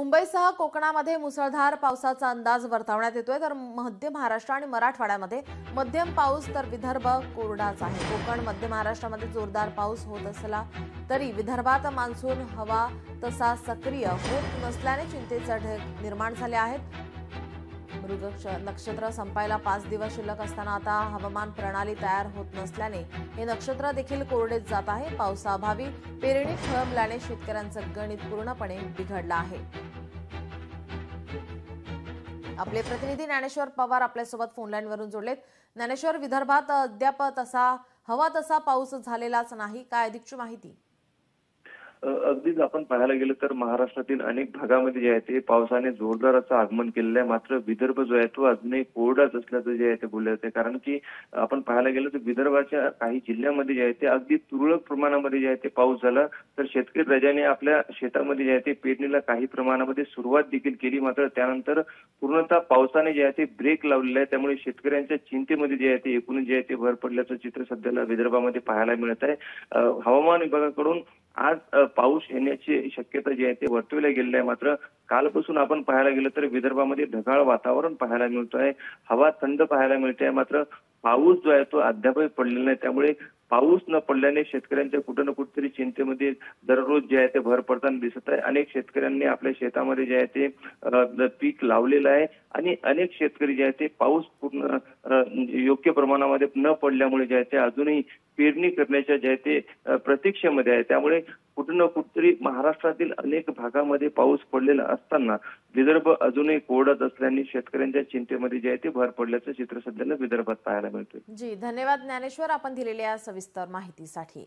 मुंबईसह कोकणामध्ये मुसळधार पावसाचा अंदाज वर्तवण्यात येतोय, तर मध्य महाराष्ट्र आणि मराठवाड्यामध्ये मध्यम पाऊस, तर विदर्भ कोरडाच आहे। कोकण मध्य महाराष्ट्रामध्ये जोरदार पाऊस होत असला तरी विदर्भात मान्सून हवा तसा सक्रिय होत नसल्याने चिंतेचे ढग निर्माण झाले आहेत। मृग नक्षत्र संपायला 5 दिवस शिल्लक असताना आता हवामान प्रणाली तयार होत नसल्याने हे नक्षत्र देखील कोरडेच जात आहे। पावसाअभावी पेरणी खोळंबल्याने शेतकऱ्यांचं गणित पूर्णपणे बिघडलं आहे। आपले प्रतिनिधी ज्ञानेश्वर पवार आपल्यासोबत फोन लाईनवरून जोडलेत। ज्ञानेश्वर, विदर्भात अद्याप हवा तसा पाऊस झालेलाच नाही, काय अधिकची माहिती? अगदीच आपण पाहायला गेलं तर महाराष्ट्रातील अनेक भागामध्ये जे आहे ते पावसाने जोरदार असं आगमन केलेलं आहे। मात्र विदर्भ जो आहे तो अजूनही कोरडाच असल्याचं जे आहे ते बोलले जाते। कारण की आपण पाहायला गेलं तर विदर्भाच्या काही जिल्ह्यांमध्ये जे आहे ते अगदी तुरळक प्रमाणामध्ये जे आहे ते पाऊस झाला, तर शेतकरी राजाने आपल्या शेतामध्ये जे आहे ते पेरणीला काही प्रमाणामध्ये सुरुवात देखील केली। मात्र त्यानंतर पूर्णतः पावसाने जे आहे ते ब्रेक लावलेला आहे। त्यामुळे शेतकऱ्यांच्या चिंतेमध्ये जे आहे ते एकूण जे आहे ते भर पडल्याचं चित्र सध्याला विदर्भामध्ये पाहायला मिळत आहे। हवामान विभागाकडून आज पाऊस येण्याची शक्यता जी आहे ते वर्तवल्या गेलेली आहे। मात्र कालपासून आपण पाहायला गेलं तर विदर्भामध्ये ढगाळ वातावरण पाहायला मिळत आहे, हवा थंड पाहायला मिळते आहे। मात्र पाऊस जो आहे तो अद्यापही पडलेला नाही। त्यामुळे पाऊस न पडल्याने शेतकऱ्यांच्या कुठं ना कुठेतरी चिंतेमध्ये दररोज जे आहे ते भर पडताना दिसत आहे। अनेक शेतकऱ्यांनी आपल्या शेतामध्ये जे आहे ते पीक लावलेलं आहे आणि अनेक शेतकरी जे आहे ते पाऊस पूर्ण योग्य प्रमाणामध्ये न पडल्यामुळे जे आहे ते अजूनही पेरणी करण्याच्या जे आहे ते प्रतीक्षेमध्ये आहे। त्यामुळे कुठं ना कुठेतरी महाराष्ट्रातील अनेक भागामध्ये पाऊस पडलेला असताना विदर्भ अजूनही कोरडत असल्याने शेतकऱ्यांच्या चिंतेमध्ये जे आहे ते भर पडल्याचं चित्र सध्याला विदर्भात पाहायला मिळतोय। जी, धन्यवाद ज्ञानेश्वर, आपण दिलेल्या सविस्तर माहितीसाठी।